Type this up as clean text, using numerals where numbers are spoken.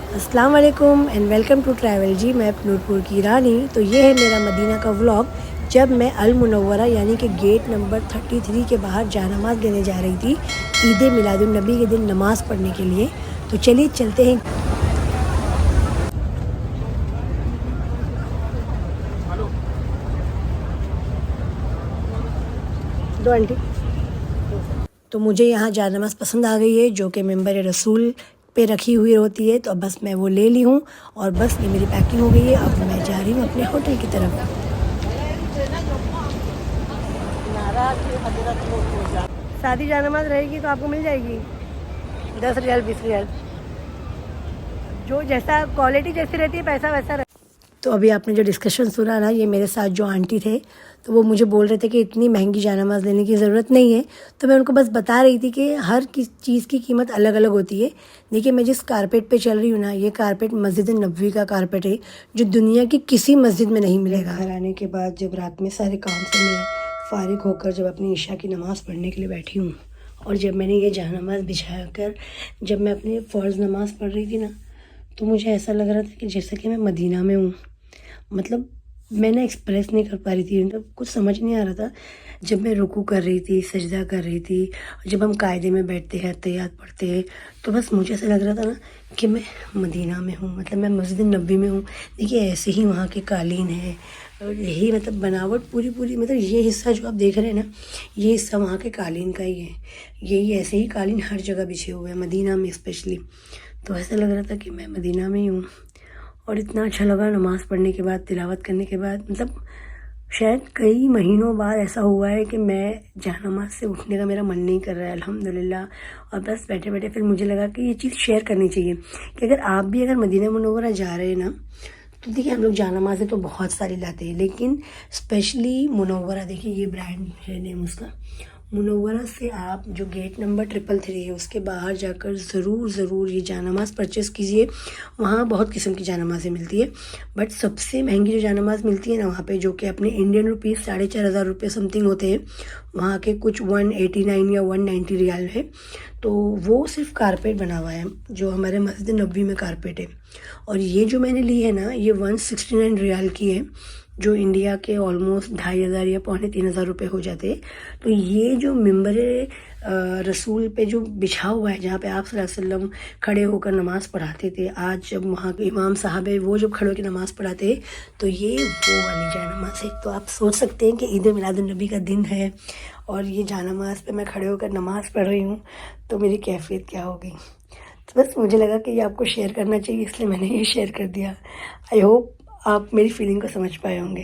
अस्सलाम वालेकुम and welcome to travel जी। मैं नूरपुर की रानी। तो ये है मेरा मदीना का व्लॉग जब मैं अल मुनव्वरा यानी कि गेट नंबर 33 के बाहर जानमाज़ देने जा रही थी ईद मिलादुन नबी के दिन नमाज़ पढ़ने के लिए। तो चलिए चलते हैं। दो आंटी। तो मुझे यहाँ जानमाज़ पसंद आ गई है जो कि मेंबर रसूल पे रखी हुई होती है। तो अब बस मैं वो ले ली हूँ और बस ये मेरी पैकिंग हो गई है। अब मैं जा रही हूँ अपने होटल की तरफ। शादी जानमाज़ रहेगी तो आपको मिल जाएगी 10 रियाल 20 रियाल, जो जैसा क्वालिटी जैसी रहती है पैसा वैसा रहता है। तो अभी आपने जो डिस्कशन सुना ना, ये मेरे साथ जो आंटी थे तो वो मुझे बोल रहे थे कि इतनी महंगी जानमाज़ लेने की ज़रूरत नहीं है। तो मैं उनको बस बता रही थी कि हर किस चीज़ की कीमत अलग अलग होती है। देखिए मैं जिस कारपेट पे चल रही हूँ ना, ये कारपेट मस्जिद नबवी का कारपेट है जो दुनिया की किसी मस्जिद में नहीं मिलेगा। घर आने के बाद जब रात में सारे काम से मैं फ़ारिग होकर जब अपनी ईशा की नमाज़ पढ़ने के लिए बैठी हूँ और जब मैंने ये जानमाज़ बिछा कर जब मैं अपनी फ़र्ज़ नमाज़ पढ़ रही थी ना, तो मुझे ऐसा लग रहा था कि जैसे कि मैं मदीना में हूँ। मतलब मैं ना एक्सप्रेस नहीं कर पा रही थी, मतलब कुछ समझ नहीं आ रहा था। जब मैं रुकू कर रही थी, सजदा कर रही थी, जब हम कायदे में बैठते हैं तहियात पढ़ते हैं, तो बस मुझे ऐसा लग रहा था ना कि मैं मदीना में हूँ, मतलब मैं मस्जिद नबी में हूँ। देखिए ऐसे ही वहाँ के कालीन है और यही मतलब बनावट पूरी मतलब ये हिस्सा जो आप देख रहे हैं ना, ये हिस्सा वहाँ के कालीन का ही है। यही ऐसे ही कालीन हर जगह बिछे हुए हैं मदीना में स्पेशली। तो ऐसा लग रहा था कि मैं मदीना में ही हूँ और इतना अच्छा लगा नमाज़ पढ़ने के बाद, तिलावत करने के बाद। मतलब शायद कई महीनों बाद ऐसा हुआ है कि मैं जहनमाज़ से उठने का मेरा मन नहीं कर रहा है, अल्हम्दुलिल्लाह। और बस बैठे बैठे फिर मुझे लगा कि ये चीज़ शेयर करनी चाहिए कि अगर आप भी अगर मदीना मुनव्वरा जा रहे हैं ना, तो देखिए हम लोग जहनमाज़ें तो बहुत सारी लाते हैं, लेकिन स्पेशली मुनव्वरा, देखिए ये ब्रांड है नेम उसका, मुनव्वरा से आप जो गेट नंबर 333 है उसके बाहर जाकर ज़रूर ये जानमाज़ परचेज़ कीजिए। वहाँ बहुत किस्म की जानमाज़ें मिलती है, बट सबसे महंगी जो जानमाज़ मिलती है ना वहाँ पे, जो कि अपने इंडियन रुपीज़ 4,500 रुपये समथिंग होते हैं, वहाँ के कुछ 189 या 190 रियाल है। तो वो सिर्फ कारपेट बना हुआ है जो हमारे मस्जिद नबवी में कारपेट है। और ये जो मैंने ली है ना, ये 169 रियाल की है, जो इंडिया के ऑलमोस्ट 2,500 या 2,500 रुपये हो जाते हैं। तो ये जो मिंबर रसूल पे जो बिछा हुआ है, जहाँ पे आप सल्लल्लाहु अलैहि वसल्लम खड़े होकर नमाज़ पढ़ाते थे, आज जब वहाँ के इमाम साहब है वो जब खड़े होकर नमाज़ पढ़ाते हैं, तो ये वो वाली जानमाज़ है। तो आप सोच सकते हैं कि ईद मिलादुन नबी का दिन है और ये जानमाज़ पे मैं खड़े होकर नमाज़ पढ़ रही हूँ, तो मेरी कैफियत क्या हो गई। तो बस मुझे लगा कि ये आपको शेयर करना चाहिए, इसलिए मैंने ये शेयर कर दिया। आई होप आप मेरी फीलिंग को समझ पाए होंगे।